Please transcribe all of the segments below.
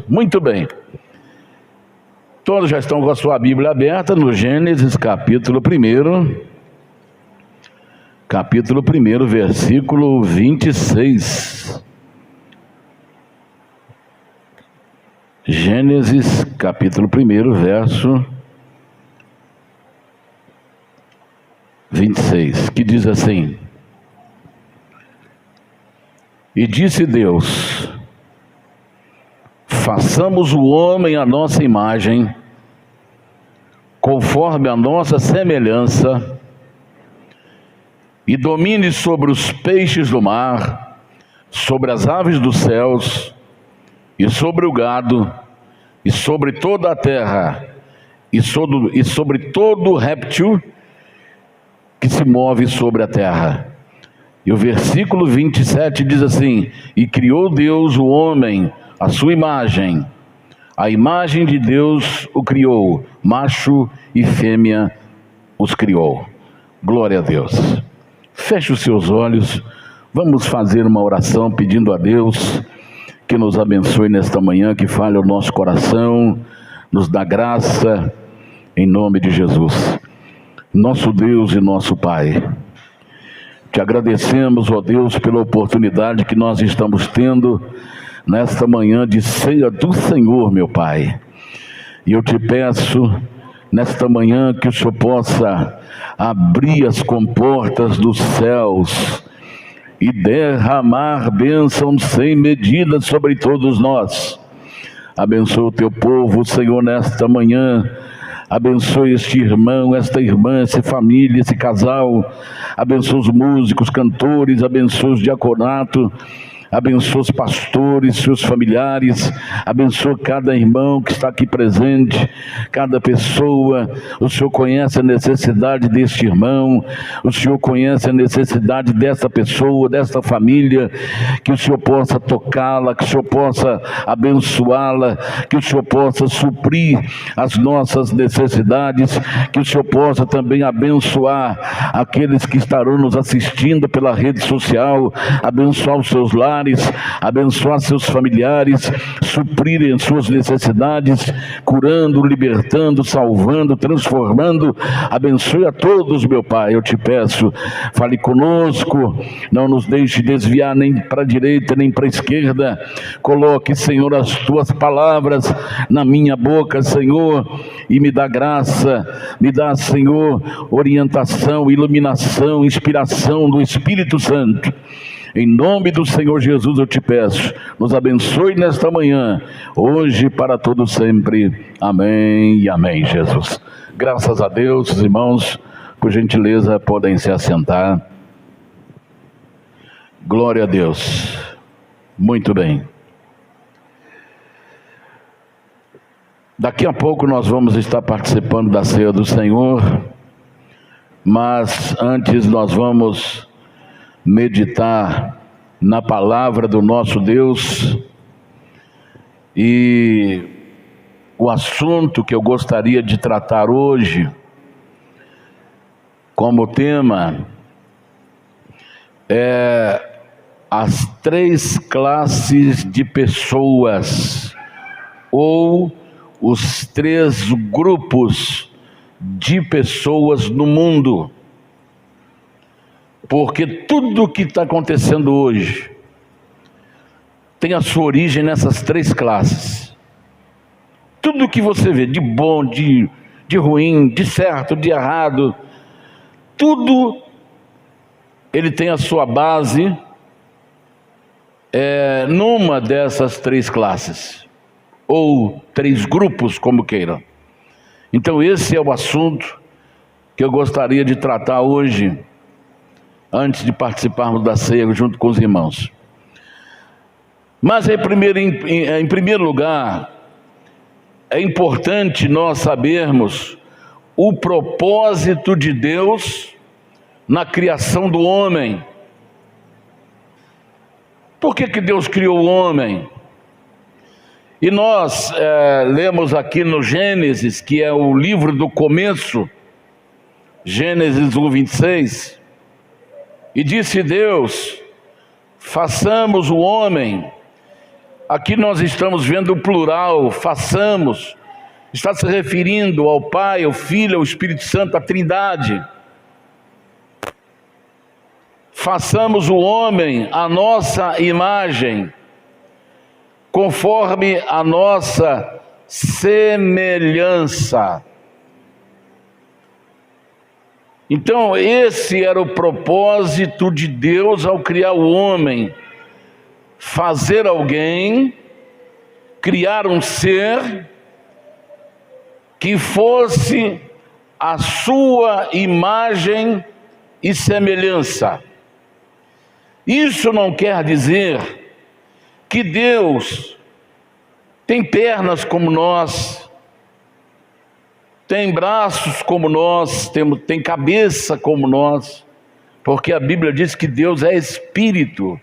Muito bem. Todos já estão com a sua Bíblia aberta no Gênesis capítulo 1. Capítulo 1, versículo 26. Gênesis capítulo 1, verso 26, que diz assim: E disse Deus: façamos o homem à nossa imagem, conforme a nossa semelhança, e domine sobre os peixes do mar, sobre as aves dos céus, e sobre o gado, e sobre toda a terra, e sobre todo réptil que se move sobre a terra. E o versículo 27 diz assim: E criou Deus o homem à sua imagem, a imagem de Deus o criou, macho e fêmea os criou. Glória a Deus. Feche os seus olhos, vamos fazer uma oração pedindo a Deus que nos abençoe nesta manhã, que fale o nosso coração, nos dá graça, em nome de Jesus. Nosso Deus e nosso Pai, te agradecemos, ó Deus, pela oportunidade que nós estamos tendo nesta manhã de ceia do Senhor, meu Pai. E eu te peço, nesta manhã, que o Senhor possa abrir as comportas dos céus e derramar bênçãos sem medida sobre todos nós. Abençoa o teu povo, Senhor, nesta manhã. Abençoe este irmão, esta irmã, essa família, esse casal. Abençoa os músicos, cantores, abençoa os diaconatos, abençoa os pastores, seus familiares, abençoa cada irmão que está aqui presente, cada pessoa. O Senhor conhece a necessidade deste irmão, o Senhor conhece a necessidade desta pessoa, desta família, que o Senhor possa tocá-la, que o Senhor possa abençoá-la, que o Senhor possa suprir as nossas necessidades, que o Senhor possa também abençoar aqueles que estarão nos assistindo pela rede social, abençoar os seus lares, abençoar seus familiares, suprirem suas necessidades, curando, libertando, salvando, transformando. Abençoe a todos, meu Pai, eu te peço, fale conosco, não nos deixe desviar nem para a direita, nem para a esquerda. Coloque, Senhor, as tuas palavras na minha boca, Senhor, e me dá graça, me dá, Senhor, orientação, iluminação, inspiração do Espírito Santo. Em nome do Senhor Jesus eu te peço, nos abençoe nesta manhã, hoje e para todo sempre. Amém e amém, Jesus. Graças a Deus, os irmãos, por gentileza, podem se assentar. Glória a Deus. Muito bem. Daqui a pouco nós vamos estar participando da ceia do Senhor, mas antes nós vamos meditar na palavra do nosso Deus. E o assunto que eu gostaria de tratar hoje, como tema, é as 3 classes de pessoas, ou os 3 grupos de pessoas no mundo. Porque tudo o que está acontecendo hoje tem a sua origem nessas 3 classes. Tudo que você vê, de bom, de ruim, de certo, de errado, tudo ele tem a sua base numa dessas 3 classes, ou 3 grupos, como queiram. Então esse é o assunto que eu gostaria de tratar hoje, antes de participarmos da ceia junto com os irmãos. Mas em primeiro lugar, é importante nós sabermos o propósito de Deus na criação do homem. Por que Deus criou o homem? E nós lemos aqui no Gênesis, que é o livro do começo, Gênesis 1, 26, e disse Deus: façamos o homem Aqui nós estamos vendo o plural, façamos. Está se referindo ao Pai, ao Filho, ao Espírito Santo, à Trindade. Façamos o homem à nossa imagem, conforme a nossa semelhança. Então, esse era o propósito de Deus ao criar o homem: fazer alguém, criar um ser que fosse a sua imagem e semelhança. Isso não quer dizer que Deus tem pernas como nós, tem braços como nós, tem cabeça como nós, porque a Bíblia diz que Deus é espírito.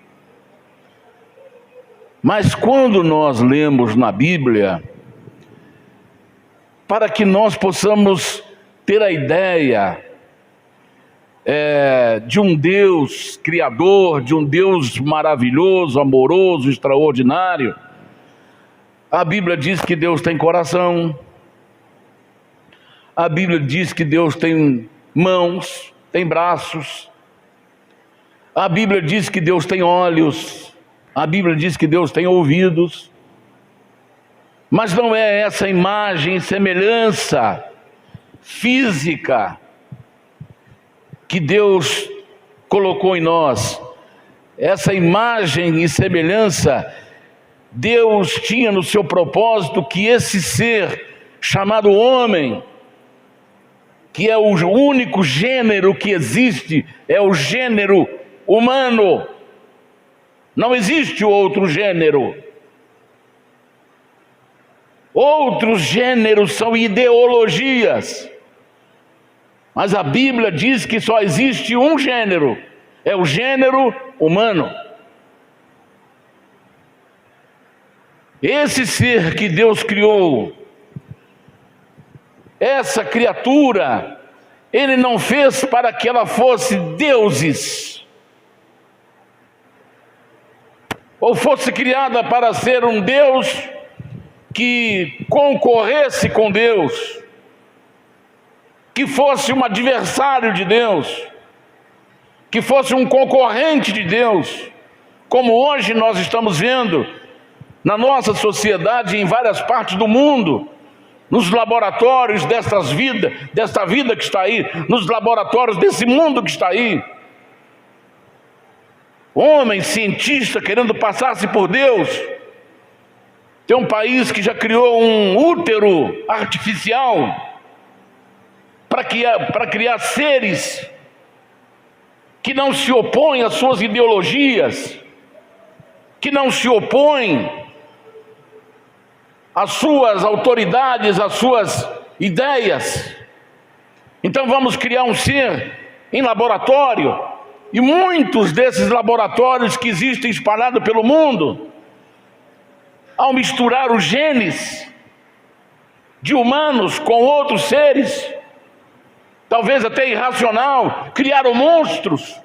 Mas quando nós lemos na Bíblia, para que nós possamos ter a ideia de um Deus criador, de um Deus maravilhoso, amoroso, extraordinário, a Bíblia diz que Deus tem coração, a Bíblia diz que Deus tem mãos, tem braços, a Bíblia diz que Deus tem olhos, a Bíblia diz que Deus tem ouvidos. Mas não é essa imagem e semelhança física que Deus colocou em nós. Essa imagem e semelhança, Deus tinha no seu propósito que esse ser chamado homem, que é o único gênero que existe, é o gênero humano. Não existe outro gênero. Outros gêneros são ideologias. Mas a Bíblia diz que só existe um gênero, é o gênero humano. Esse ser que Deus criou, essa criatura, Ele não fez para que ela fosse deuses, ou fosse criada para ser um Deus que concorresse com Deus, que fosse um adversário de Deus, que fosse um concorrente de Deus, como hoje nós estamos vendo na nossa sociedade, em várias partes do mundo, nos laboratórios desta vida que está aí, nos laboratórios desse mundo que está aí. Homem, cientista, querendo passar-se por Deus. Tem um país que já criou um útero artificial para criar seres que não se opõem às suas ideologias, que não se opõem às suas autoridades, às suas ideias. Então vamos criar um ser em laboratório, e muitos desses laboratórios que existem espalhados pelo mundo, ao misturar os genes de humanos com outros seres, talvez até irracional, criaram monstros.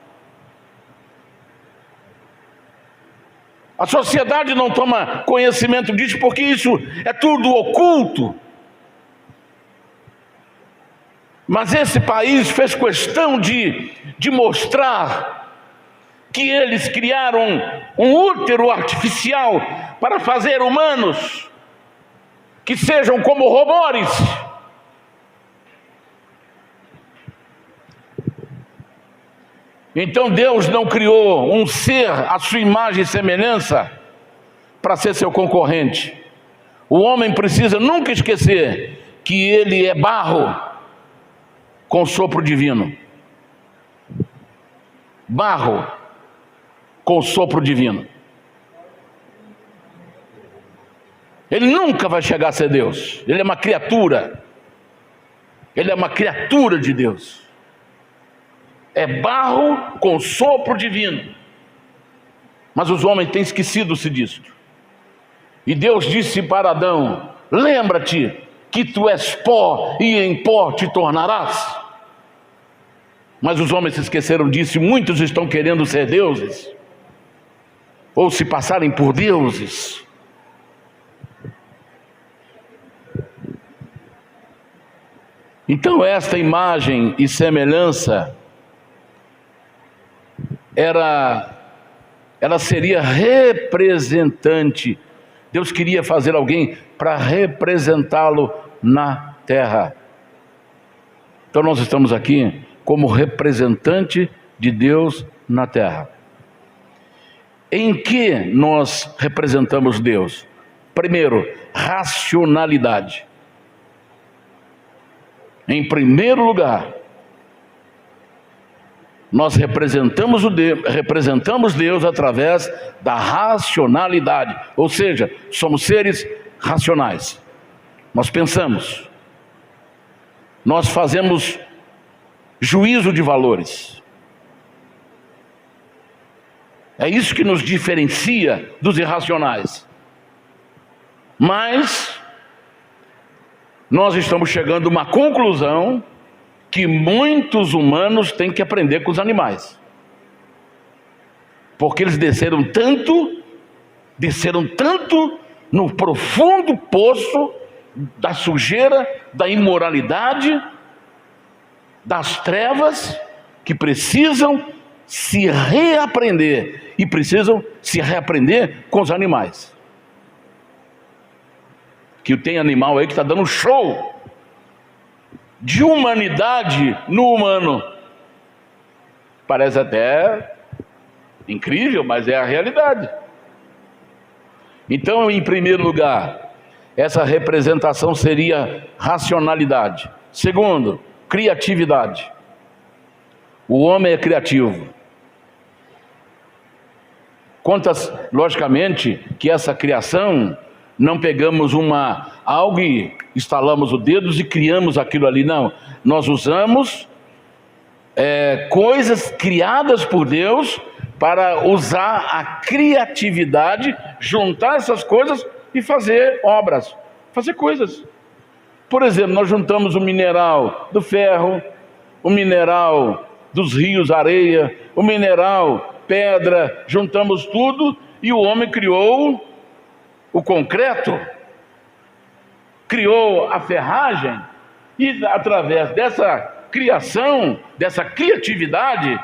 A sociedade não toma conhecimento disso porque isso é tudo oculto. Mas esse país fez questão de mostrar que eles criaram um útero artificial para fazer humanos que sejam como robôs. Então Deus não criou um ser à sua imagem e semelhança para ser seu concorrente. O homem precisa nunca esquecer que ele é barro com sopro divino. Barro com sopro divino. Ele nunca vai chegar a ser Deus. Ele é uma criatura. Ele é uma criatura de Deus. É barro com sopro divino. Mas os homens têm esquecido-se disto. E Deus disse para Adão: lembra-te que tu és pó e em pó te tornarás. Mas os homens se esqueceram disso, e muitos estão querendo ser deuses, ou se passarem por deuses, Então esta imagem e semelhança ela seria representante. Deus queria fazer alguém para representá-lo na terra. Então nós estamos aqui como representante de Deus na terra. Em que nós representamos Deus? Primeiro, racionalidade. Em primeiro lugar, nós representamos Deus através da racionalidade, ou seja, somos seres racionais. Nós pensamos, nós fazemos juízo de valores. É isso que nos diferencia dos irracionais. Mas nós estamos chegando a uma conclusão que muitos humanos têm que aprender com os animais, porque eles desceram tanto no profundo poço da sujeira, da imoralidade, das trevas, que precisam se reaprender, e precisam se reaprender com os animais. Que tem animal aí que está dando show de humanidade no humano. Parece até incrível, mas é a realidade. Então, em primeiro lugar, essa representação seria racionalidade. Segundo, criatividade. O homem é criativo. Logicamente que essa criação, não pegamos algo e estalamos os dedos e criamos aquilo ali, não. Nós usamos coisas criadas por Deus para usar a criatividade, juntar essas coisas e fazer obras, fazer coisas. Por exemplo, nós juntamos o mineral do ferro, o mineral dos rios, areia, o mineral, pedra, juntamos tudo e o homem criou o concreto, criou a ferragem, e através dessa criação, dessa criatividade,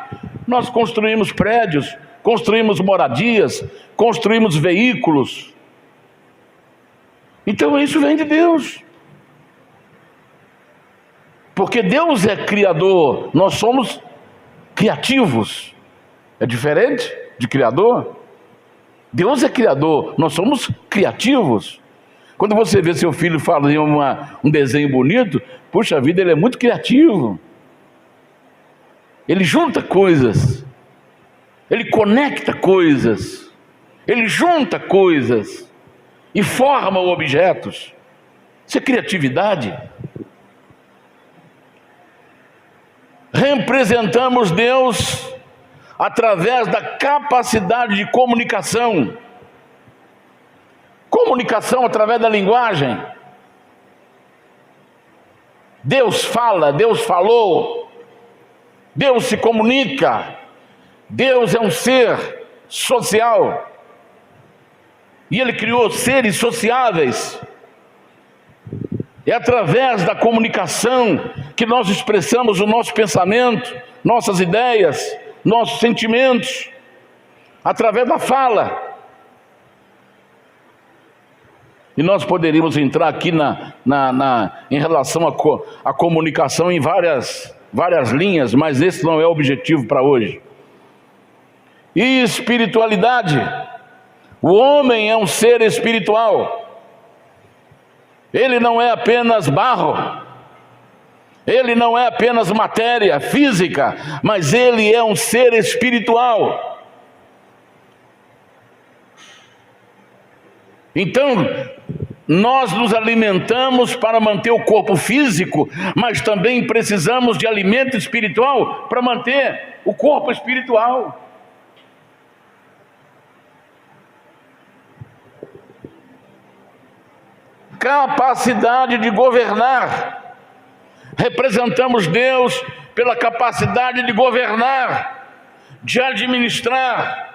nós construímos prédios, construímos moradias, construímos veículos. Então isso vem de Deus, porque Deus é criador, nós somos criativos. É diferente de criador? Deus é criador, nós somos criativos. Quando você vê seu filho fazer um desenho bonito, puxa vida, ele é muito criativo. Ele junta coisas, ele conecta coisas, ele junta coisas e forma objetos. Isso é criatividade. Representamos Deus através da capacidade de comunicação. Comunicação através da linguagem. Deus fala, Deus falou, Deus se comunica. Deus é um ser social. E Ele criou seres sociáveis. É através da comunicação que nós expressamos o nosso pensamento, nossas ideias, nossos sentimentos, através da fala. E nós poderíamos entrar aqui em relação à comunicação em várias linhas, mas esse não é o objetivo para hoje. E espiritualidade. O homem é um ser espiritual. Ele não é apenas barro, ele não é apenas matéria física, mas ele é um ser espiritual. Então, nós nos alimentamos para manter o corpo físico, mas também precisamos de alimento espiritual para manter o corpo espiritual. Capacidade de governar. Representamos Deus pela capacidade de governar, de administrar.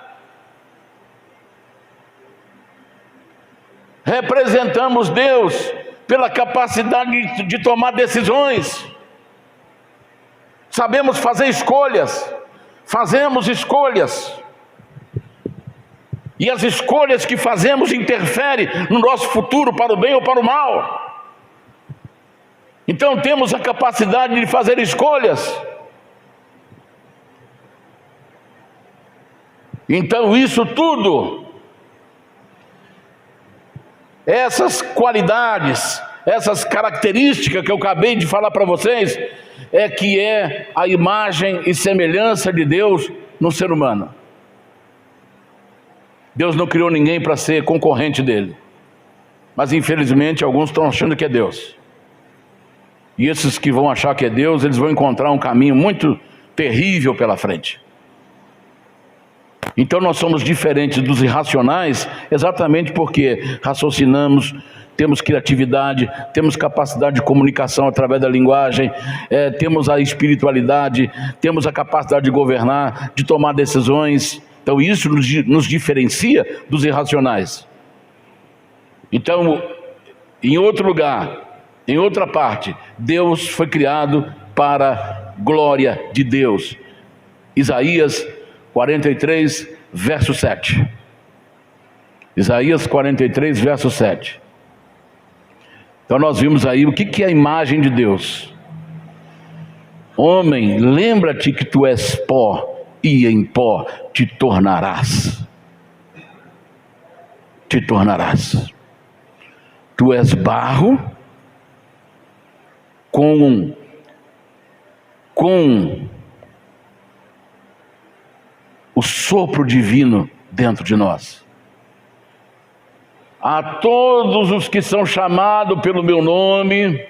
Representamos Deus pela capacidade de tomar decisões. sabemos fazer escolhas, fazemos escolhas, e as escolhas que fazemos interferem no nosso futuro, para o bem ou para o mal. Então temos a capacidade de fazer escolhas. Então isso tudo, essas qualidades, essas características que eu acabei de falar para vocês, é que é a imagem e semelhança de Deus no ser humano. Deus não criou ninguém para ser concorrente dele, mas infelizmente alguns estão achando que é Deus. E esses que vão achar que é Deus, eles vão encontrar um caminho muito terrível pela frente. Então nós somos diferentes dos irracionais, exatamente porque raciocinamos, temos criatividade, temos capacidade de comunicação através da linguagem, temos a espiritualidade, temos a capacidade de governar, de tomar decisões. Então isso nos diferencia dos irracionais. Então, em outro lugar, em outra parte, Deus foi criado para a glória de Deus. Isaías 43, verso 7. Isaías 43, verso 7. Então nós vimos aí o que é a imagem de Deus. Homem, lembra-te que tu és pó, e em pó te tornarás. Te tornarás. Tu és barro, com o sopro divino dentro de nós. A todos os que são chamados pelo meu nome,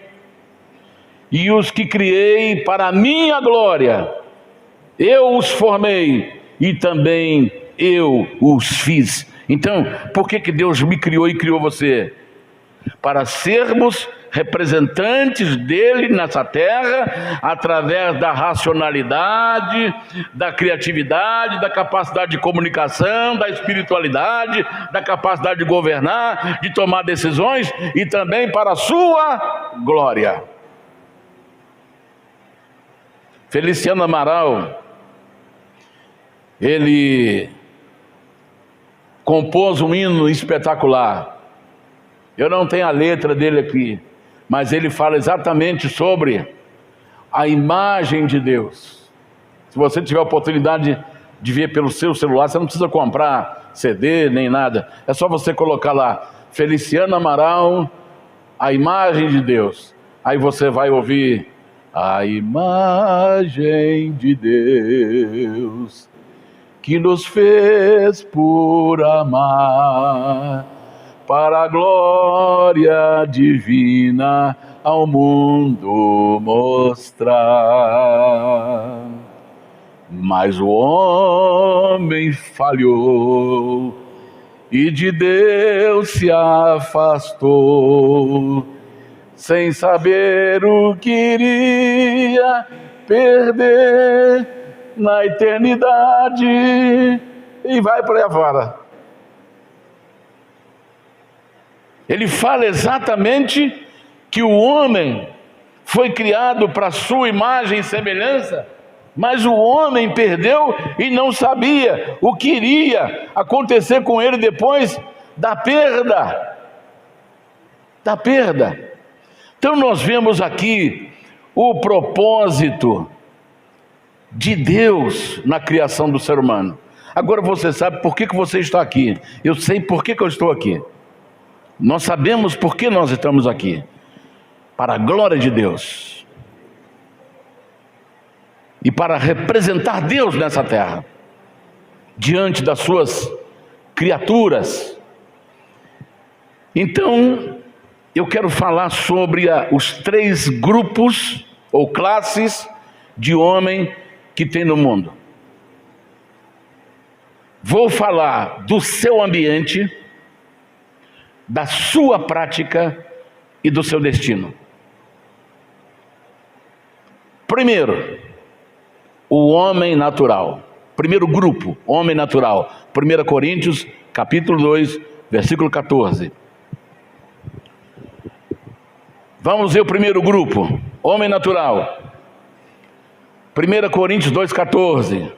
e os que criei para a minha glória, eu os formei e também eu os fiz. Então, por que Deus me criou e criou você? Para sermos representantes dele nessa terra, através da racionalidade, da criatividade, da capacidade de comunicação, da espiritualidade, da capacidade de governar, de tomar decisões, e também para a sua glória. Feliciano Amaral, ele compôs um hino espetacular. Eu não tenho a letra dele aqui, mas ele fala exatamente sobre a imagem de Deus. Se você tiver a oportunidade de ver pelo seu celular, você não precisa comprar CD nem nada, é só você colocar lá, Feliciano Amaral, a imagem de Deus. Aí você vai ouvir: a imagem de Deus que nos fez por amar, para a glória divina ao mundo mostrar. Mas o homem falhou e de Deus se afastou, sem saber o que iria perder na eternidade, e vai por aí afora. Ele fala exatamente que o homem foi criado para a sua imagem e semelhança, mas o homem perdeu e não sabia o que iria acontecer com ele depois da perda. Da perda. Então nós vemos aqui o propósito de Deus na criação do ser humano. Agora você sabe por que você está aqui. Eu sei por que eu estou aqui. Nós sabemos por que nós estamos aqui. Para a glória de Deus. E para representar Deus nessa terra. Diante das suas criaturas. Então, eu quero falar sobre os 3 grupos ou classes de homem que tem no mundo. Vou falar do seu ambiente, da sua prática e do seu destino. Primeiro, o homem natural. Primeiro grupo, homem natural. 1 Coríntios, capítulo 2, versículo 14. Vamos ver o primeiro grupo, homem natural. 1 Coríntios 2,14.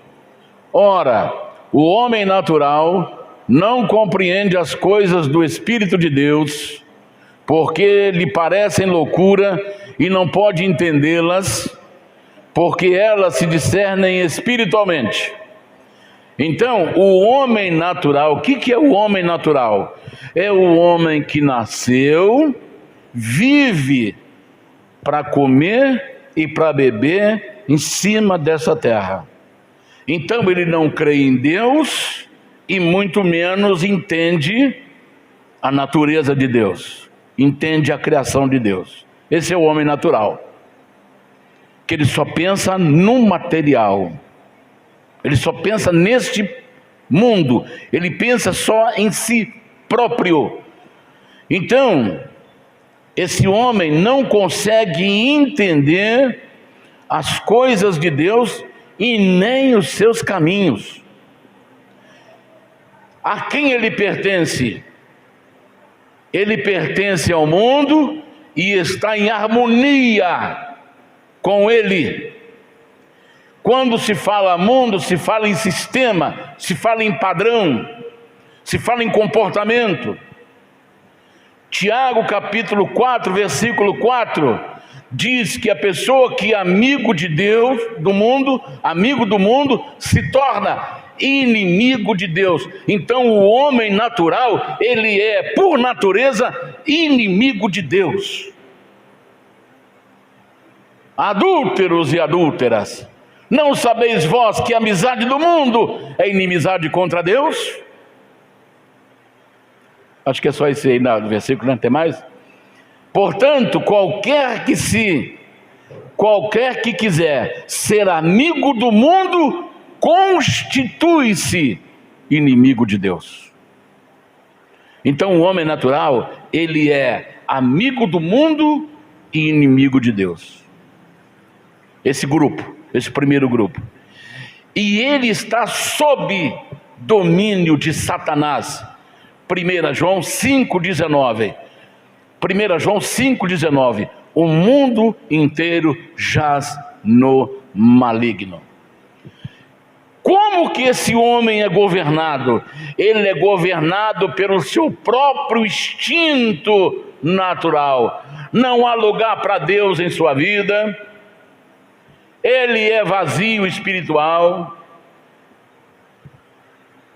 Ora, o homem natural não compreende as coisas do Espírito de Deus, porque lhe parecem loucura e não pode entendê-las, porque elas se discernem espiritualmente. Então, o homem natural, o que é o homem natural? É o homem que nasceu, vive para comer e para beber em cima dessa terra. Então ele não crê em Deus e muito menos entende a natureza de Deus, entende a criação de Deus. Esse é o homem natural, que ele só pensa no material, ele só pensa neste mundo, ele pensa só em si próprio. Então, esse homem não consegue entender as coisas de Deus e nem os seus caminhos. A quem ele pertence? Ele pertence ao mundo e está em harmonia com ele. Quando se fala mundo, se fala em sistema, se fala em padrão, se fala em comportamento. Tiago capítulo 4, versículo 4, diz que a pessoa que é amigo de Deus, amigo do mundo, se torna inimigo de Deus. Então o homem natural, ele é, por natureza, inimigo de Deus. Adúlteros e adúlteras, não sabeis vós que a amizade do mundo é inimizade contra Deus? Acho que é só esse aí no versículo, não tem mais? Portanto, qualquer que quiser ser amigo do mundo, constitui-se inimigo de Deus. Então o homem natural, ele é amigo do mundo e inimigo de Deus. Esse primeiro grupo. E ele está sob domínio de Satanás. 1 João 5,19. 1 João 5,19. O mundo inteiro jaz no maligno. Como que esse homem é governado? Ele é governado pelo seu próprio instinto natural. Não há lugar para Deus em sua vida. Ele é vazio espiritual.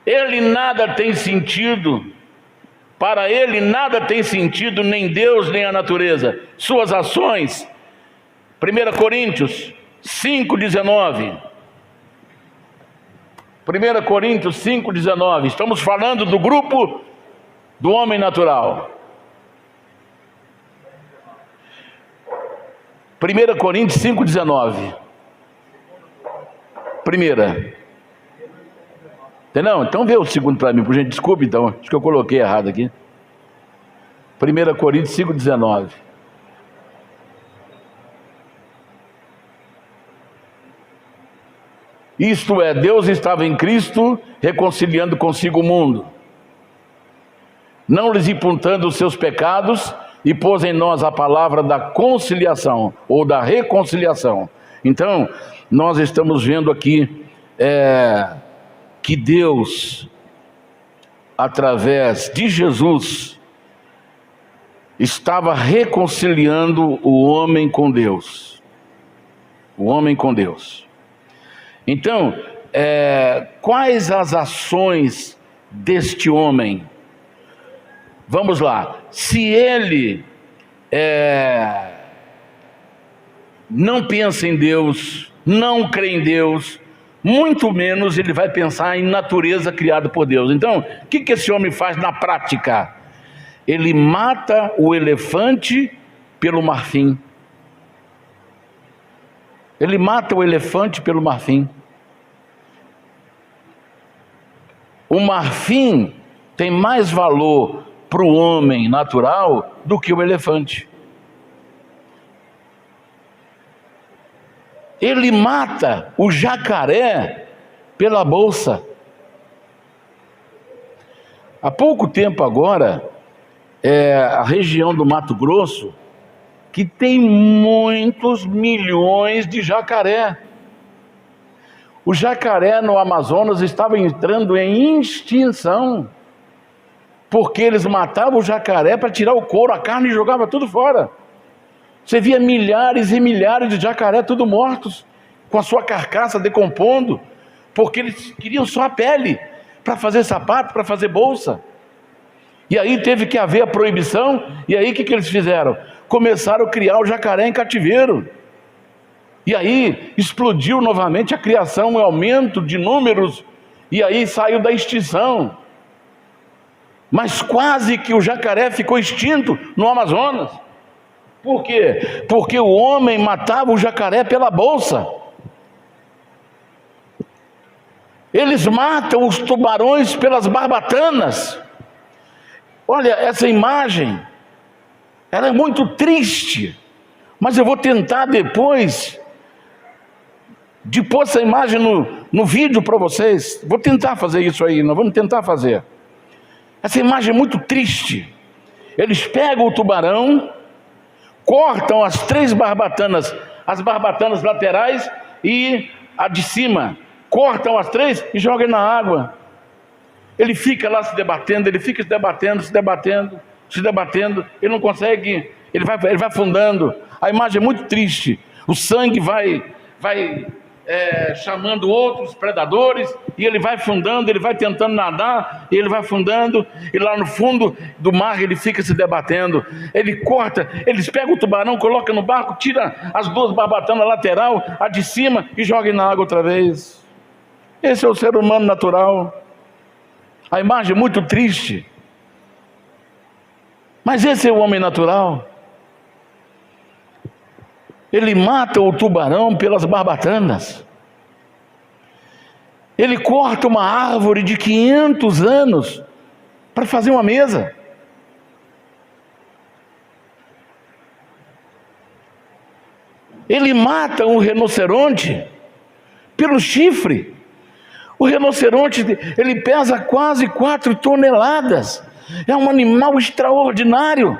Ele nada tem sentido. Para ele nada tem sentido, nem Deus, nem a natureza. Suas ações, 1 Coríntios 5,19. 1 Coríntios 5,19. Estamos falando do grupo do homem natural. 1 Coríntios 5,19. Primeira. Não, então vê o segundo para mim, por gente, desculpe então, acho que eu coloquei errado aqui. 1 Coríntios 5,19. Isto é, Deus estava em Cristo, reconciliando consigo o mundo, não lhes imputando os seus pecados, e pôs em nós a palavra da conciliação, ou da reconciliação. Então, nós estamos vendo aqui que Deus, através de Jesus, estava reconciliando o homem com Deus. O homem com Deus. Então, quais as ações deste homem? Vamos lá. Se ele não pensa em Deus, não crê em Deus, muito menos ele vai pensar em natureza criada por Deus. Então, o que esse homem faz na prática? Ele mata o elefante pelo marfim. Ele mata o elefante pelo marfim. O marfim tem mais valor para o homem natural do que o elefante. Ele mata o jacaré pela bolsa. Há pouco tempo agora, a região do Mato Grosso, que tem muitos milhões de jacaré. O jacaré no Amazonas estava entrando em extinção, porque eles matavam o jacaré para tirar o couro, a carne, e jogavam tudo fora. Você via milhares e milhares de jacaré tudo mortos, com a sua carcaça decompondo, porque eles queriam só a pele, para fazer sapato, para fazer bolsa. E aí teve que haver a proibição, e aí o que eles fizeram? Começaram a criar o jacaré em cativeiro. E aí explodiu novamente a criação, o aumento de números, e aí saiu da extinção. Mas quase que o jacaré ficou extinto no Amazonas. Por quê? Porque o homem matava o jacaré pela bolsa. Eles matam os tubarões pelas barbatanas. Olha, essa imagem, ela é muito triste, mas eu vou tentar depois de pôr essa imagem no vídeo para vocês. Vou tentar fazer isso aí, nós vamos tentar fazer. Essa imagem é muito triste. Eles pegam o tubarão, cortam as 3 barbatanas, as barbatanas laterais e a de cima, cortam as 3 e jogam na água. Ele fica lá se debatendo, ele fica se debatendo, ele não consegue, ele vai afundando. A imagem é muito triste. O sangue vai chamando outros predadores, e ele vai afundando, ele vai tentando nadar, e ele vai afundando, e lá no fundo do mar ele fica se debatendo. Ele corta, eles pegam o tubarão, colocam no barco, tira as 2 barbatanas lateral, a de cima, e joga na água outra vez. Esse é o ser humano natural. A imagem é muito triste, mas esse é o homem natural. Ele mata o tubarão pelas barbatanas. Ele corta uma árvore de 500 anos para fazer uma mesa. Ele mata um rinoceronte pelo chifre. O rinoceronte, ele pesa quase 4 toneladas. É um animal extraordinário.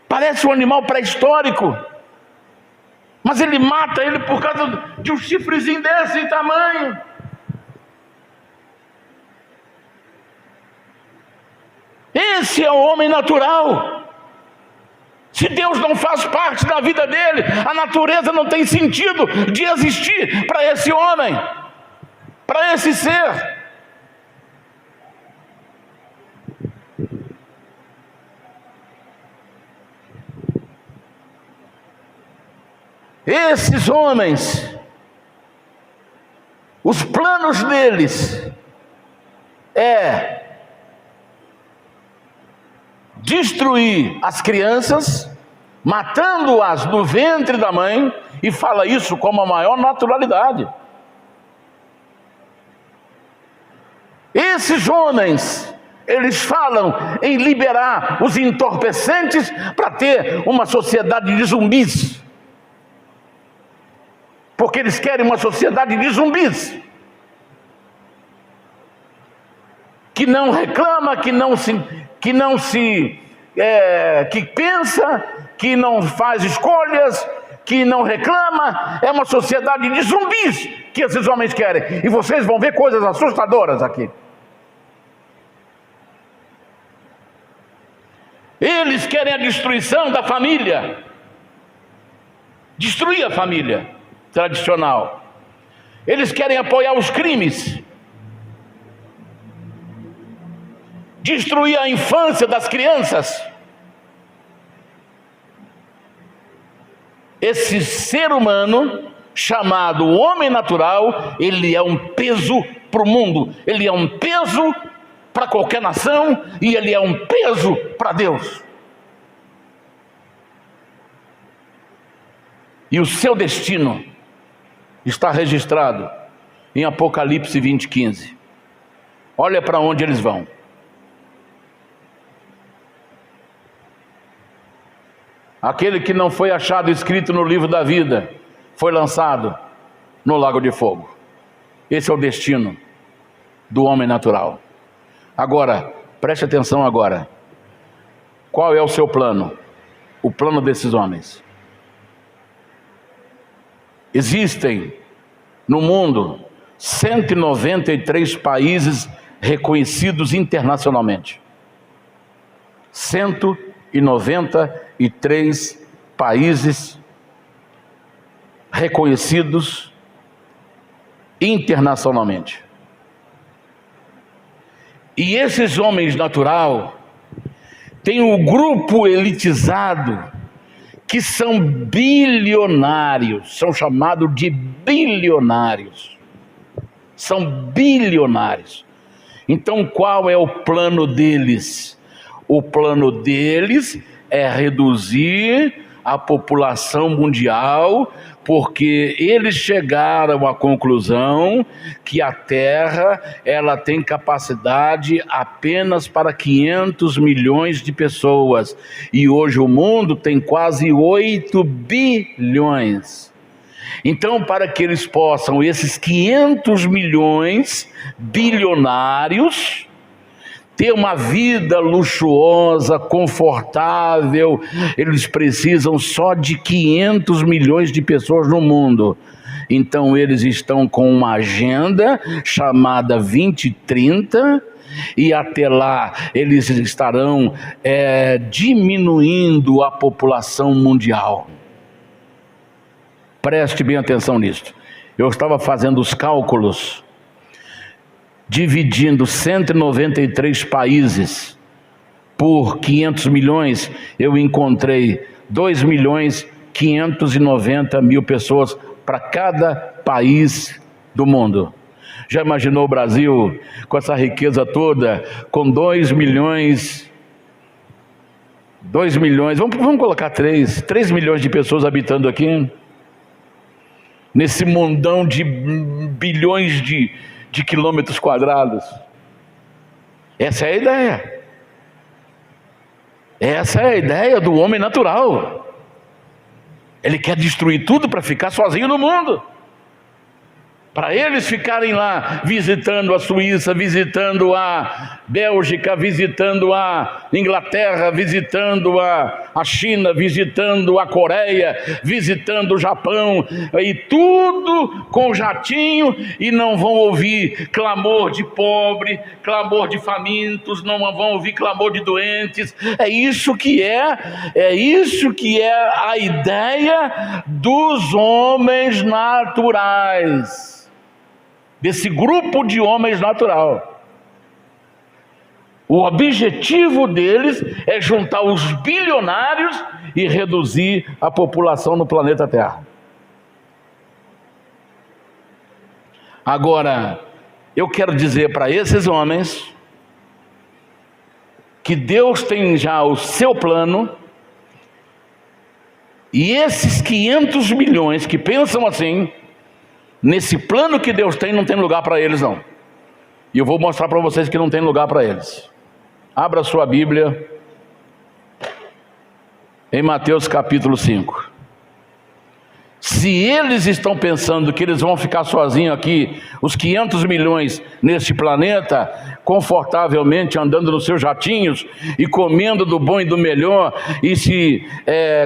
Parece um animal pré-histórico. Mas ele mata ele por causa de um chifrezinho desse tamanho. Esse é o homem natural. Se Deus não faz parte da vida dele, a natureza não tem sentido de existir para esse homem, para esse ser. Esses homens, os planos deles é destruir as crianças, matando-as no ventre da mãe, e fala isso com a maior naturalidade. Esses homens, eles falam em liberar os entorpecentes para ter uma sociedade de zumbis. Porque eles querem uma sociedade de zumbis, que não reclama, que pensa, que não faz escolhas, que não reclama. É uma sociedade de zumbis que esses homens querem. E vocês vão ver coisas assustadoras aqui. Eles querem a destruição da família, destruir a família tradicional. Eles querem apoiar os crimes, destruir a infância das crianças. Esse ser humano chamado homem natural, ele é um peso para o mundo, ele é um peso para qualquer nação, e ele é um peso para Deus. E o seu destino está registrado em Apocalipse 20:15. Olha para onde eles vão. Aquele que não foi achado escrito no livro da vida foi lançado no lago de fogo. Esse é o destino do homem natural. Agora, preste atenção agora. Qual é o seu plano? O plano desses homens. Existem no mundo, 193 países reconhecidos internacionalmente. 193 países reconhecidos internacionalmente. E esses homens natural têm um grupo elitizado que são bilionários, são chamados de bilionários. São bilionários. Então, qual é o plano deles? O plano deles é reduzir a população mundial, porque eles chegaram à conclusão que a Terra ela tem capacidade apenas para 500 milhões de pessoas, e hoje o mundo tem quase 8 bilhões. Então, para que eles possam, esses 500 milhões bilionários, ter uma vida luxuosa, confortável, eles precisam só de 500 milhões de pessoas no mundo. Então eles estão com uma agenda chamada 2030, e até lá eles estarão diminuindo a população mundial. Preste bem atenção nisso. Eu estava fazendo os cálculos, dividindo 193 países por 500 milhões, eu encontrei 2.590.000 pessoas para cada país do mundo. Já imaginou o Brasil com essa riqueza toda, com 2 milhões, vamos colocar 3 milhões de pessoas habitando aqui, nesse mundão de bilhões de quilômetros quadrados? Essa é a ideia. Essa é a ideia do homem natural. Ele quer destruir tudo para ficar sozinho no mundo, para eles ficarem lá visitando a Suíça, visitando a Bélgica, visitando a Inglaterra, visitando a China, visitando a Coreia, visitando o Japão, e tudo com jatinho, e não vão ouvir clamor de pobre, clamor de famintos, não vão ouvir clamor de doentes. É isso que é a ideia dos homens naturais, desse grupo de homens natural. O objetivo deles é juntar os bilionários e reduzir a população no planeta Terra. Agora, eu quero dizer para esses homens que Deus tem já o seu plano, e esses 500 milhões que pensam assim, nesse plano que Deus tem, não tem lugar para eles não. E eu vou mostrar para vocês que não tem lugar para eles. Abra sua Bíblia em Mateus capítulo 5. Se eles estão pensando que eles vão ficar sozinhos aqui, os 500 milhões neste planeta, confortavelmente andando nos seus jatinhos e comendo do bom e do melhor e se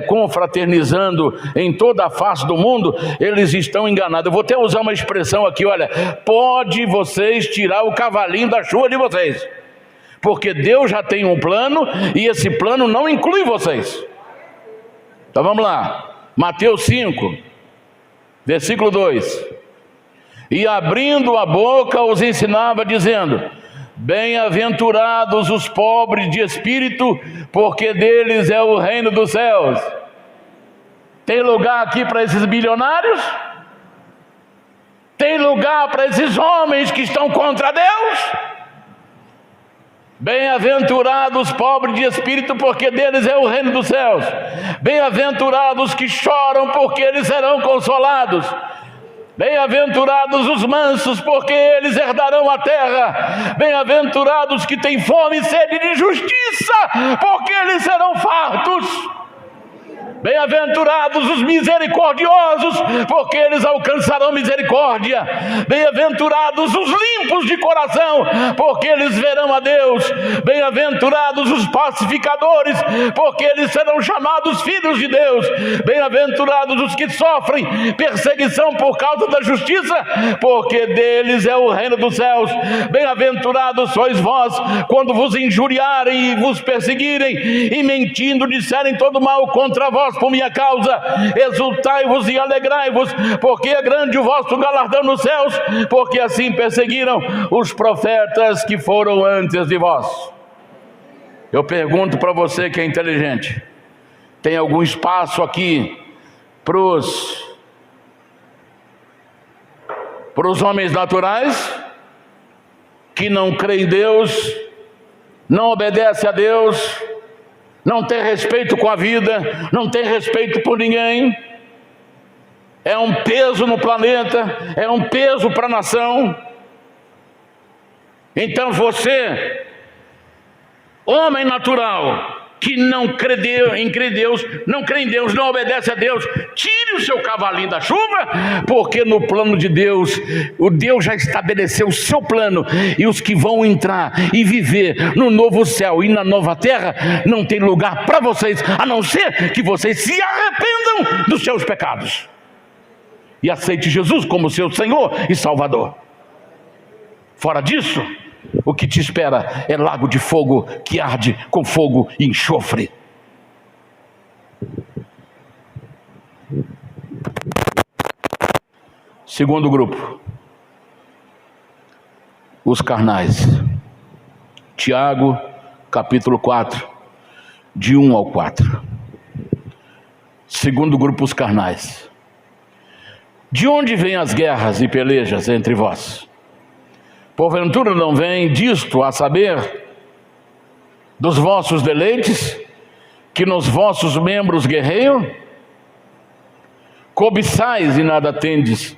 confraternizando em toda a face do mundo, eles estão enganados. Eu vou até usar uma expressão aqui, olha, pode vocês tirar o cavalinho da chuva de vocês, porque Deus já tem um plano e esse plano não inclui vocês. Então vamos lá, Mateus 5, versículo 2. E abrindo a boca os ensinava, dizendo: bem-aventurados os pobres de espírito, porque deles é o reino dos céus. Tem lugar aqui para esses bilionários? Tem lugar para esses homens que estão contra Deus? Bem-aventurados os pobres de espírito, porque deles é o reino dos céus. Bem-aventurados que choram, porque eles serão consolados. Bem-aventurados os mansos, porque eles herdarão a terra. Bem-aventurados que têm fome e sede de justiça, porque eles serão fartos. Bem-aventurados os misericordiosos, porque eles alcançarão misericórdia. Bem-aventurados os limpos de coração, porque eles verão a Deus. Bem-aventurados os pacificadores, porque eles serão chamados filhos de Deus. Bem-aventurados os que sofrem perseguição por causa da justiça, porque deles é o reino dos céus. Bem-aventurados sois vós, quando vos injuriarem e vos perseguirem, e mentindo disserem todo mal contra vós por minha causa. Exultai-vos e alegrai-vos, porque é grande o vosso galardão nos céus, porque assim perseguiram os profetas que foram antes de vós. Eu pergunto para você que é inteligente: tem algum espaço aqui para os homens naturais que não creem em Deus, não obedecem a Deus, não tem respeito com a vida, não tem respeito por ninguém? É um peso no planeta, é um peso para a nação. Então você, homem natural, que não crê em Deus, não crê em Deus, não obedece a Deus, tire o seu cavalinho da chuva, porque no plano de Deus, o Deus já estabeleceu o seu plano, e os que vão entrar e viver no novo céu e na nova terra, não tem lugar para vocês, a não ser que vocês se arrependam dos seus pecados e aceite Jesus como seu Senhor e Salvador. Fora disso, o que te espera é lago de fogo que arde com fogo e enxofre. Segundo grupo, os carnais. Tiago, capítulo 4, de 1 ao 4. Segundo grupo, os carnais. De onde vêm as guerras e pelejas entre vós? Porventura não vem disto, a saber, dos vossos deleites, que nos vossos membros guerreiam? Cobiçais e nada tendes,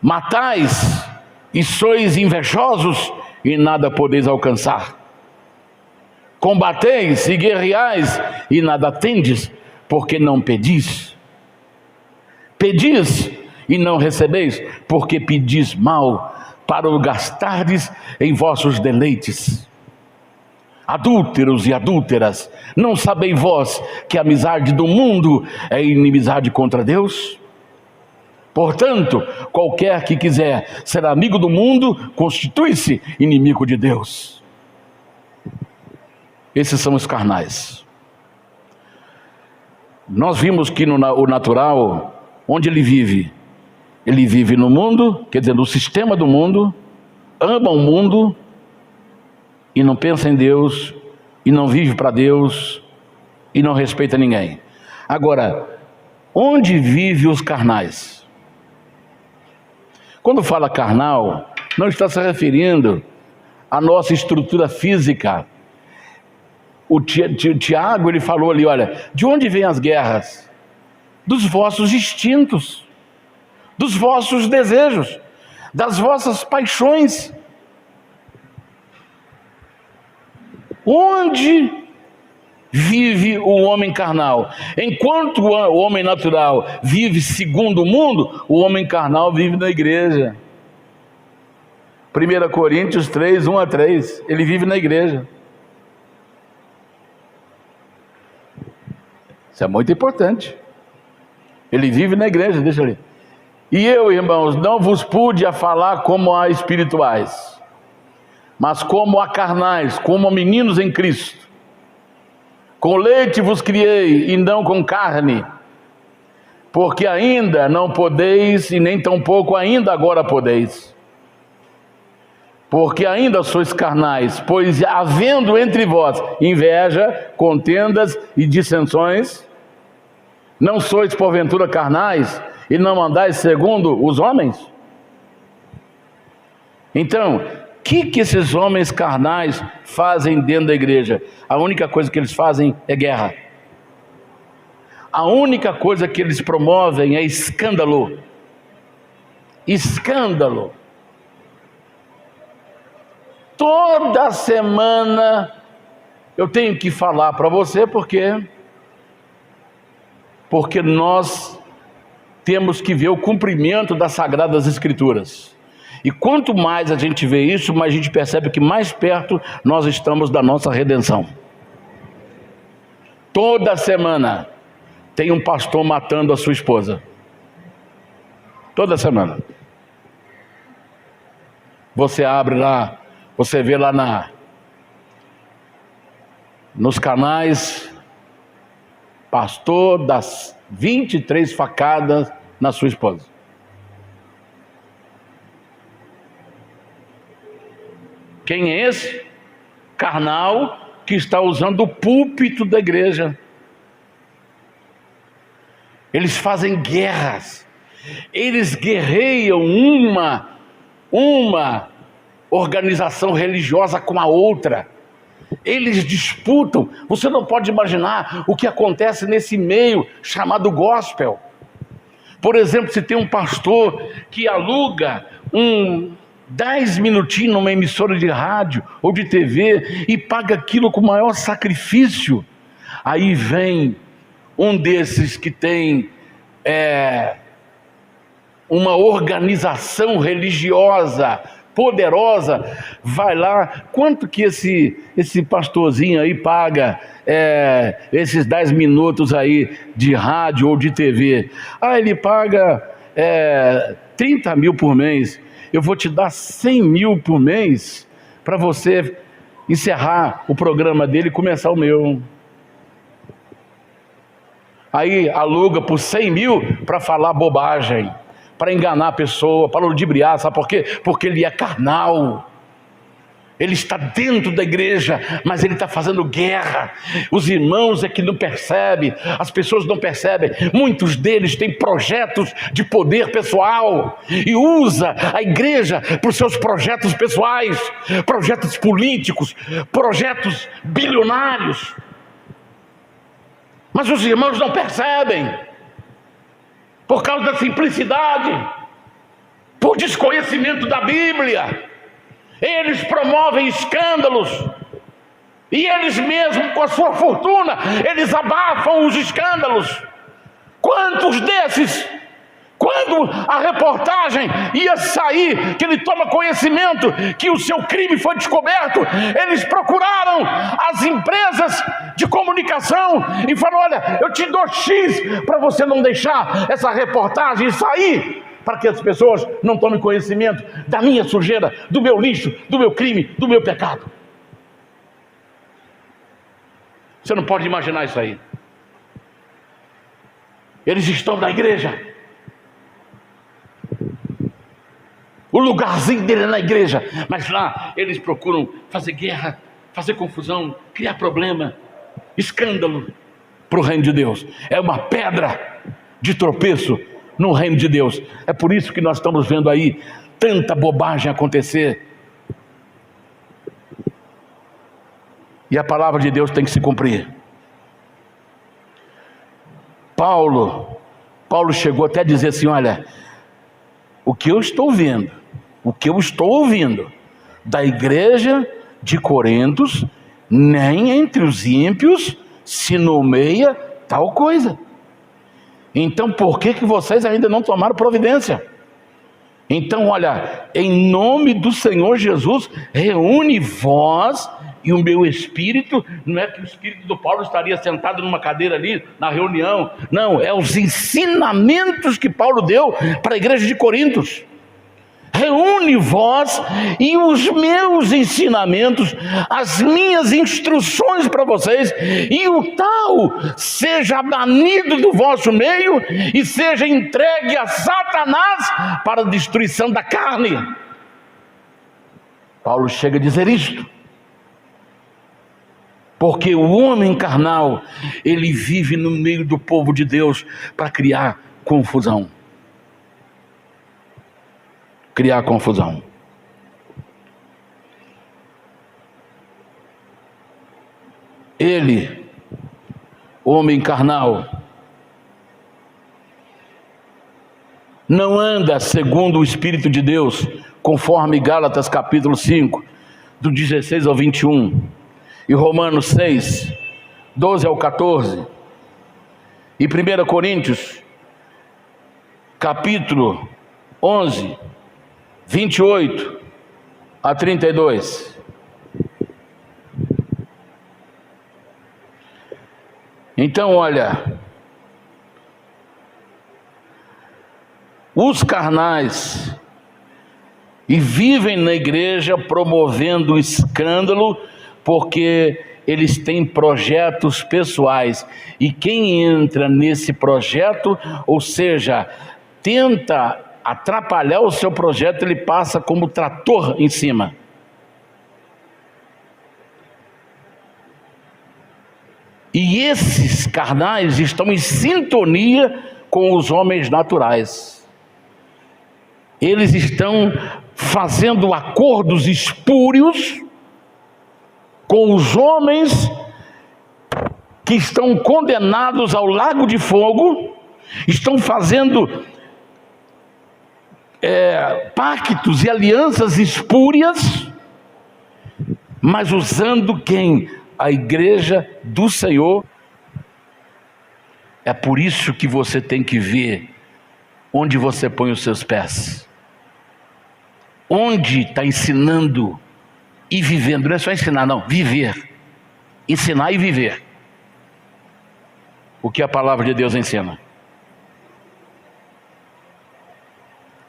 matais e sois invejosos e nada podeis alcançar. Combateis e guerreais e nada tendes, porque não pedis. Pedis e não recebeis, porque pedis mal, para o gastardes em vossos deleites. Adúlteros e adúlteras, não sabeis vós que a amizade do mundo é inimizade contra Deus? Portanto, qualquer que quiser ser amigo do mundo, constitui-se inimigo de Deus. Esses são os carnais. Nós vimos que o natural, onde ele vive no mundo, quer dizer, no sistema do mundo, ama o mundo e não pensa em Deus, e não vive para Deus, e não respeita ninguém. Agora, onde vivem os carnais? Quando fala carnal, não está se referindo à nossa estrutura física. O Tiago, ele falou ali, olha, de onde vêm as guerras? Dos vossos instintos, dos vossos desejos, das vossas paixões. Onde vive o homem carnal? Enquanto o homem natural vive segundo o mundo, o homem carnal vive na igreja. 1 Coríntios 3, 1 a 3, ele vive na igreja. Isso é muito importante. Ele vive na igreja, deixa ali. E eu, irmãos, não vos pude a falar como a espirituais, mas como a carnais, como a meninos em Cristo. Com leite vos criei, e não com carne, porque ainda não podeis, e nem tampouco ainda agora podeis. Porque ainda sois carnais, pois havendo entre vós inveja, contendas e dissensões, não sois porventura carnais, e não andais segundo os homens? Então, o que esses homens carnais fazem dentro da igreja? A única coisa que eles fazem é guerra. A única coisa que eles promovem é escândalo. Escândalo. Toda semana eu tenho que falar para você, porque porque nós temos que ver o cumprimento das Sagradas Escrituras. E quanto mais a gente vê isso, mais a gente percebe que mais perto nós estamos da nossa redenção. Toda semana tem um pastor matando a sua esposa. Toda semana. Você abre lá, você vê lá nos canais, pastor das 23 facadas na sua esposa. Quem é esse? Carnal que está usando o púlpito da igreja. Eles fazem guerras. Eles guerreiam uma organização religiosa com a outra. Eles disputam. Você não pode imaginar o que acontece nesse meio chamado gospel. Por exemplo, se tem um pastor que aluga 10 minutinhos numa emissora de rádio ou de TV e paga aquilo com o maior sacrifício, aí vem um desses que tem uma organização religiosa poderosa, vai lá, quanto que esse pastorzinho aí paga esses 10 minutos aí de rádio ou de TV? Ele paga 30 mil por mês. Eu vou te dar 100 mil por mês para você encerrar o programa dele e começar o meu. Aí aluga por 100 mil para falar bobagem, para enganar a pessoa, para ludibriar. Sabe por quê? Porque ele é carnal. Ele está dentro da igreja, mas ele está fazendo guerra. Os irmãos é que não percebem, as pessoas não percebem. Muitos deles têm projetos de poder pessoal e usa a igreja para os seus projetos pessoais, projetos políticos, projetos bilionários. Mas os irmãos não percebem, por causa da simplicidade, por desconhecimento da Bíblia. Eles promovem escândalos e eles mesmos, com a sua fortuna, eles abafam os escândalos. Quantos desses, quando a reportagem ia sair, que ele toma conhecimento que o seu crime foi descoberto, eles procuraram as empresas de comunicação e falaram: olha, eu te dou X para você não deixar essa reportagem sair, para que as pessoas não tomem conhecimento da minha sujeira, do meu lixo, do meu crime, do meu pecado. Você não pode imaginar isso aí. Eles estão na igreja. O lugarzinho dele é na igreja, mas lá eles procuram fazer guerra, fazer confusão, criar problema, escândalo para o reino de Deus. É uma pedra de tropeço no reino de Deus. É por isso que nós estamos vendo aí tanta bobagem acontecer. E a palavra de Deus tem que se cumprir. Paulo chegou até a dizer assim: olha, o que eu estou vendo, o que eu estou ouvindo da igreja de Corintos, nem entre os ímpios se nomeia tal coisa. Então por que vocês ainda não tomaram providência? Então olha, em nome do Senhor Jesus, reúne vós e o meu espírito. Não é que o espírito do Paulo estaria sentado numa cadeira ali na reunião, não, é os ensinamentos que Paulo deu para a igreja de Corintos. Reúne vós e os meus ensinamentos, as minhas instruções para vocês, e o tal seja banido do vosso meio e seja entregue a Satanás para a destruição da carne. Paulo chega a dizer isto, porque o homem carnal, ele vive no meio do povo de Deus para criar confusão. Criar confusão. Ele, homem carnal, não anda segundo o Espírito de Deus, conforme Gálatas capítulo 5, do 16 ao 21, e Romanos 6, 12 ao 14, E 1 Coríntios, capítulo 11, 28 a 32. Então, olha, os carnais e vivem na igreja promovendo escândalo, porque eles têm projetos pessoais, e quem entra nesse projeto, ou seja, tenta atrapalhar o seu projeto, ele passa como trator em cima. E esses carnais estão em sintonia com os homens naturais. Eles estão fazendo acordos espúrios com os homens que estão condenados ao lago de fogo, estão fazendo pactos e alianças espúrias, mas usando quem? A igreja do Senhor. É por isso que você tem que ver onde você põe os seus pés, onde está ensinando e vivendo. Não é só ensinar, não, viver, ensinar e viver o que a palavra de Deus ensina.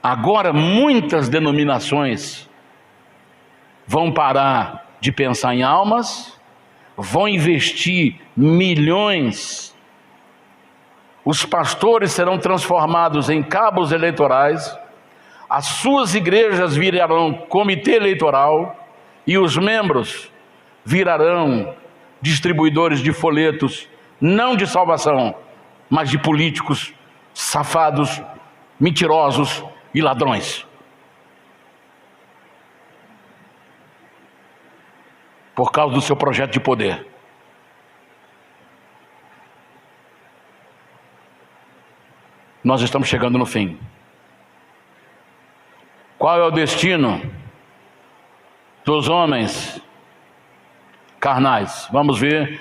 Agora muitas denominações vão parar de pensar em almas, vão investir milhões, os pastores serão transformados em cabos eleitorais, as suas igrejas virarão comitê eleitoral e os membros virarão distribuidores de folhetos, não de salvação, mas de políticos safados, mentirosos e ladrões. Por causa do seu projeto de poder. Nós estamos chegando no fim. Qual é o destino dos homens carnais? Vamos ver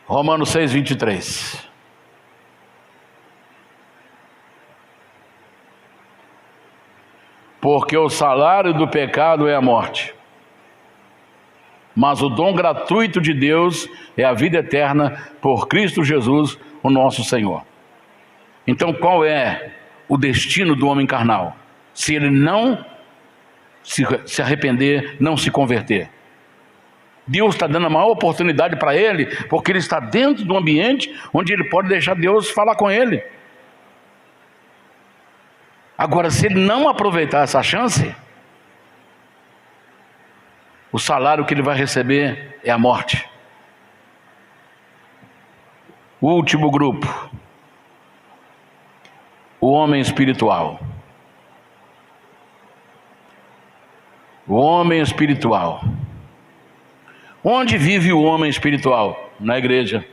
Romanos 6, 23. Porque o salário do pecado é a morte, mas o dom gratuito de Deus é a vida eterna por Cristo Jesus, o nosso Senhor. Então qual é o destino do homem carnal? Se ele não se arrepender, não se converter. Deus está dando a maior oportunidade para ele, porque ele está dentro do ambiente onde ele pode deixar Deus falar com ele. Agora, se ele não aproveitar essa chance, o salário que ele vai receber é a morte. O último grupo, o homem espiritual. O homem espiritual. Onde vive o homem espiritual? Na igreja.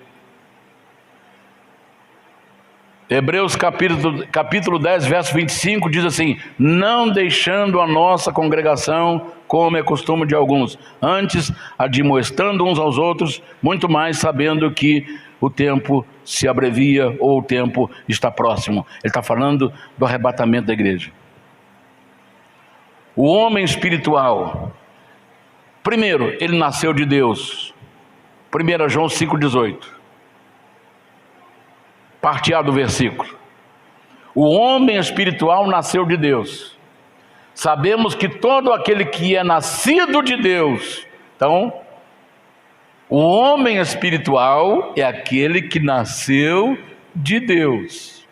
Hebreus capítulo 10, verso 25 diz assim: não deixando a nossa congregação, como é costume de alguns, antes admoestando uns aos outros, muito mais sabendo que o tempo se abrevia ou o tempo está próximo. Ele está falando do arrebatamento da igreja. O homem espiritual, primeiro, ele nasceu de Deus. 1 João 5,18. Parte A do versículo. O homem espiritual nasceu de Deus. Sabemos que todo aquele que é nascido de Deus, então, o homem espiritual é aquele que nasceu de Deus.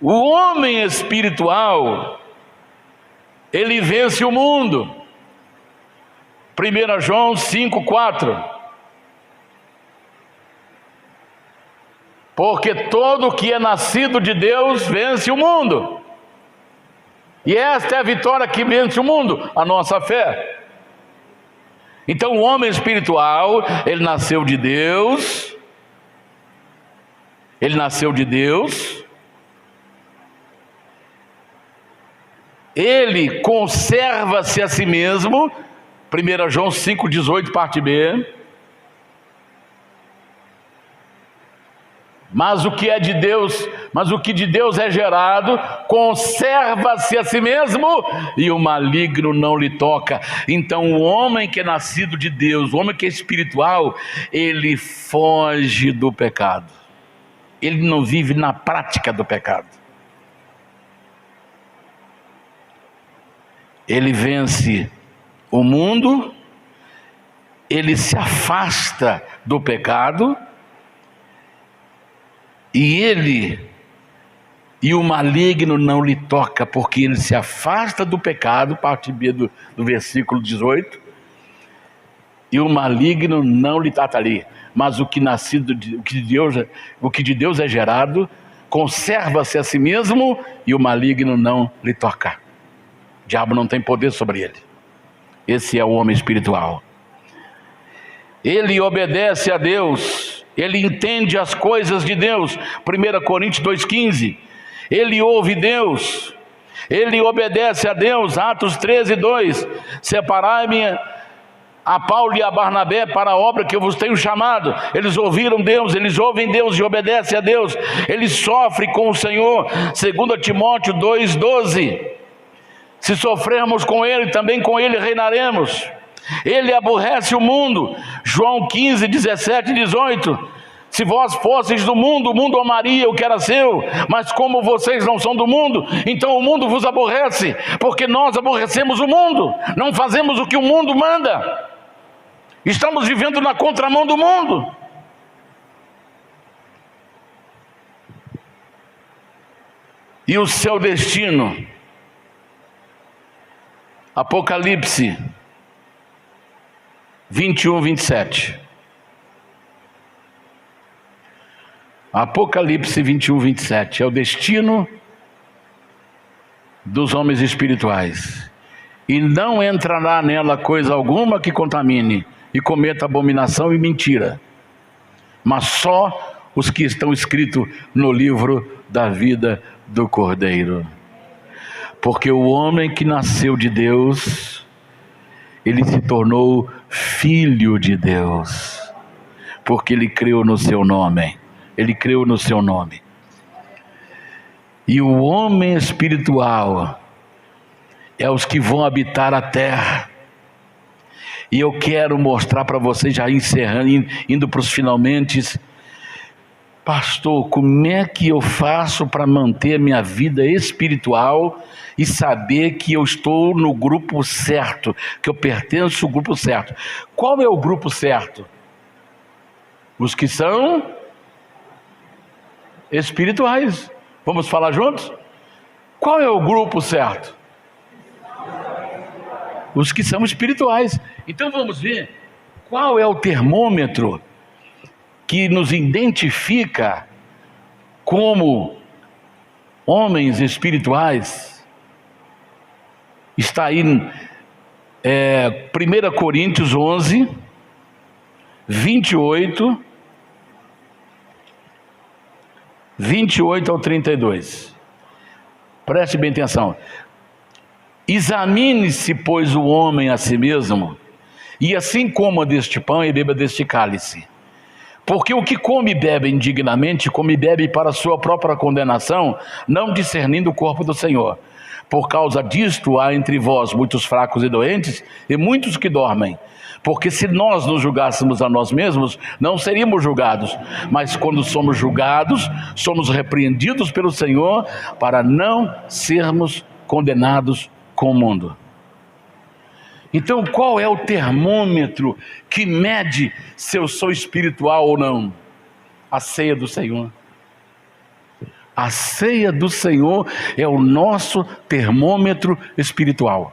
O homem espiritual, ele vence o mundo. 1 João 5,4. Porque todo que é nascido de Deus vence o mundo. E esta é a vitória que vence o mundo, a nossa fé. Então o homem espiritual, ele nasceu de Deus. Ele nasceu de Deus. Ele conserva-se a si mesmo. 1 João 5,18, parte B. Mas o que é de Deus, mas o que de Deus é gerado, conserva-se a si mesmo, e o maligno não lhe toca. Então o homem que é nascido de Deus, o homem que é espiritual, ele foge do pecado. Ele não vive na prática do pecado. Ele vence o mundo, ele se afasta do pecado, e o maligno não lhe toca, porque ele se afasta do pecado, parte B do versículo 18, e o maligno não lhe trata ali. Mas o que de Deus é gerado, conserva-se a si mesmo, e o maligno não lhe toca. O diabo não tem poder sobre ele. Esse é o homem espiritual. Ele obedece a Deus, ele entende as coisas de Deus. 1 Coríntios 2,15. Ele ouve Deus, ele obedece a Deus. Atos 13:2. Separai-me a Paulo e a Barnabé para a obra que eu vos tenho chamado. Eles ouviram Deus, eles ouvem Deus e obedecem a Deus. Eles sofrem com o Senhor. 2 Timóteo 2,12. Se sofrermos com ele, também com ele reinaremos. Ele aborrece o mundo. João 15:17-18. Se vós fosseis do mundo, o mundo amaria o que era seu, mas como vocês não são do mundo, então o mundo vos aborrece, porque nós aborrecemos o mundo, não fazemos o que o mundo manda, estamos vivendo na contramão do mundo. E o seu destino, Apocalipse 21:27. Apocalipse 21:27 é o destino dos homens espirituais. E não entrará nela coisa alguma que contamine e cometa abominação e mentira, mas só os que estão escritos no livro da vida do Cordeiro. Porque o homem que nasceu de Deus, ele se tornou filho de Deus, porque ele creu no seu nome. Ele creu no seu nome. E o homem espiritual é os que vão habitar a terra. E eu quero mostrar para vocês, já encerrando, indo para os finalmente. Pastor, como é que eu faço para manter a minha vida espiritual e saber que eu estou no grupo certo, que eu pertenço ao grupo certo? Qual é o grupo certo? Os que são espirituais. Vamos falar juntos? Qual é o grupo certo? Os que são espirituais. Então vamos ver qual é o termômetro que nos identifica como homens espirituais. Está aí 1 Coríntios 11, 28 ao 32. Preste bem atenção. Examine-se, pois, o homem a si mesmo, e assim coma deste pão e beba deste cálice. Porque o que come e bebe indignamente, come e bebe para a sua própria condenação, não discernindo o corpo do Senhor. Por causa disto há entre vós muitos fracos e doentes, e muitos que dormem. Porque se nós nos julgássemos a nós mesmos, não seríamos julgados. Mas quando somos julgados, somos repreendidos pelo Senhor, para não sermos condenados com o mundo. Então, qual é o termômetro que mede se eu sou espiritual ou não? A ceia do Senhor. A ceia do Senhor é o nosso termômetro espiritual.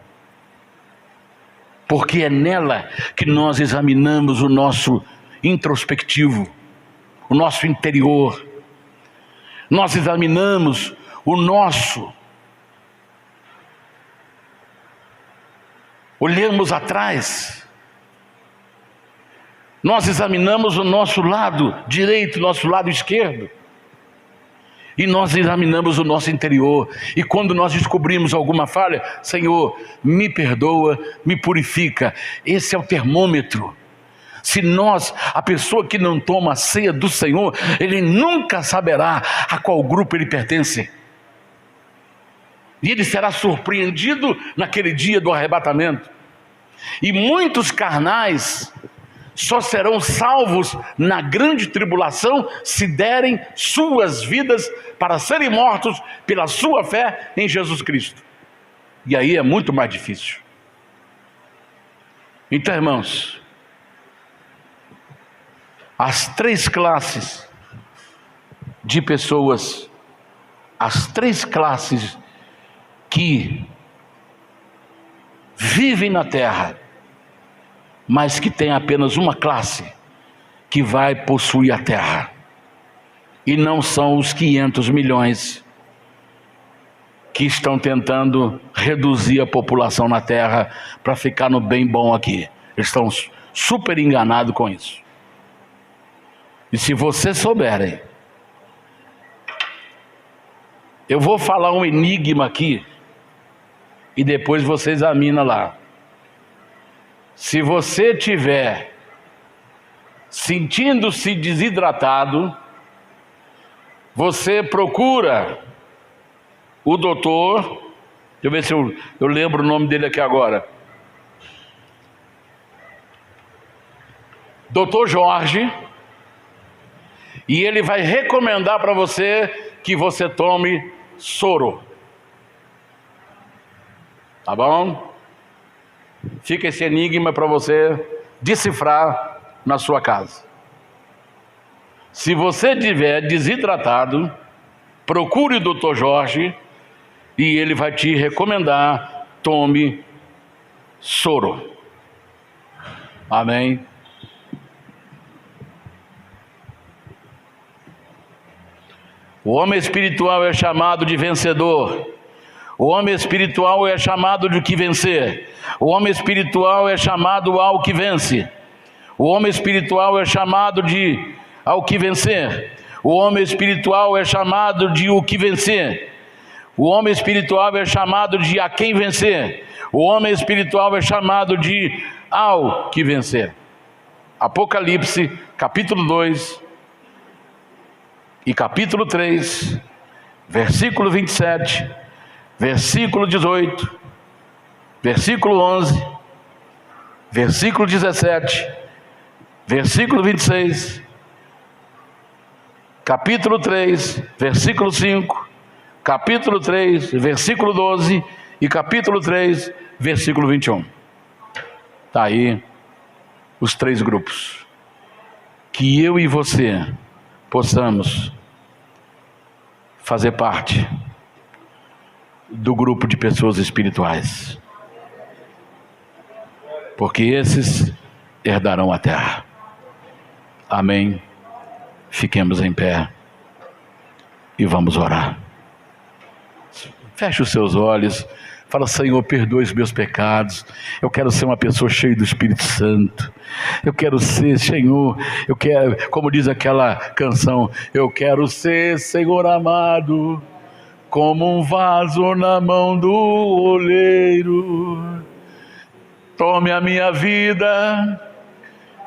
Porque é nela que nós examinamos o nosso introspectivo, o nosso interior. Nós examinamos o nosso. Olhamos atrás. Nós examinamos o nosso lado direito, nosso lado esquerdo. E nós examinamos o nosso interior. E quando nós descobrimos alguma falha, Senhor, me perdoa, me purifica. Esse é o termômetro. A pessoa que não toma a ceia do Senhor, ele nunca saberá a qual grupo ele pertence. E ele será surpreendido naquele dia do arrebatamento. E muitos carnais só serão salvos na grande tribulação se derem suas vidas para serem mortos pela sua fé em Jesus Cristo. E aí é muito mais difícil. Então, irmãos, as três classes de pessoas, as três classes que vivem na terra, mas que tem apenas uma classe que vai possuir a terra, e não são os 500 milhões que estão tentando reduzir a população na terra para ficar no bem bom aqui. Eles estão super enganados com isso. E se vocês souberem, eu vou falar um enigma aqui e depois você examina lá. Se você tiver sentindo-se desidratado, você procura o doutor, deixa eu ver se eu lembro o nome dele aqui agora. Doutor Jorge, e ele vai recomendar para você que você tome soro. Tá bom? Fica esse enigma para você decifrar na sua casa. Se você estiver desidratado, procure o Dr. Jorge e ele vai te recomendar: tome soro. Amém? O homem espiritual é chamado de vencedor. O homem espiritual é chamado de que vencer. O homem espiritual é chamado ao que vence. O homem espiritual é chamado de ao que vencer. O homem espiritual é chamado de o que vencer. O homem espiritual é chamado de a quem vencer. O homem espiritual é chamado de ao que vencer. Apocalipse, capítulo 2 e capítulo 3, versículo 27, versículo 18, versículo 11, versículo 17, versículo 26, capítulo 3, versículo 5, capítulo 3, versículo 12 e capítulo 3, versículo 21. Está aí os três grupos. Que eu e você possamos fazer parte do grupo de pessoas espirituais, porque esses herdarão a terra. Amém? Fiquemos em pé e vamos orar. Feche os seus olhos. Fala: Senhor, perdoe os meus pecados. Eu quero ser uma pessoa cheia do Espírito Santo. Eu quero ser, Senhor, eu quero, como diz aquela canção, eu quero ser, Senhor amado, como um vaso na mão do oleiro. Tome a minha vida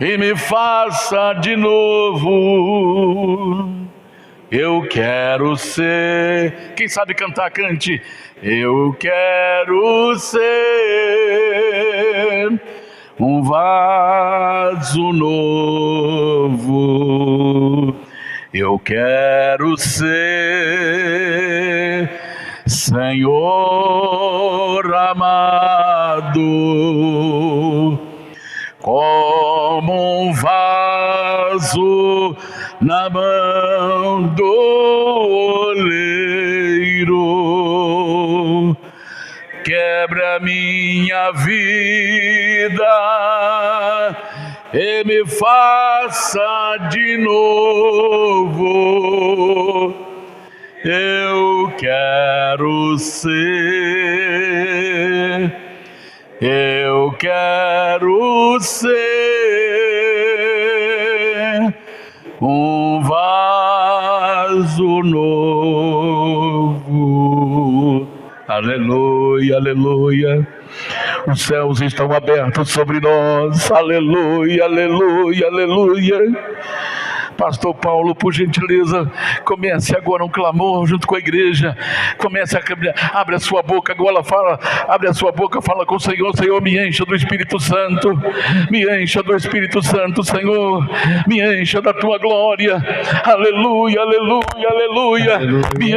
e me faça de novo. Eu quero ser. Quem sabe cantar, cante. Eu quero ser um vaso novo. Eu quero ser, Senhor amado, como um vaso na mão do oleiro. Quebra a minha vida e me faça de novo. Eu quero ser, eu quero ser um vaso novo. Aleluia, aleluia. Os céus estão abertos sobre nós. Aleluia, aleluia, aleluia. Pastor Paulo, por gentileza, comece agora um clamor junto com a igreja. Comece a abre a sua boca agora, abre a sua boca, fala com o Senhor. Senhor, me encha do Espírito Santo, me encha do Espírito Santo, Senhor, me encha da tua glória. Aleluia, aleluia, aleluia. Me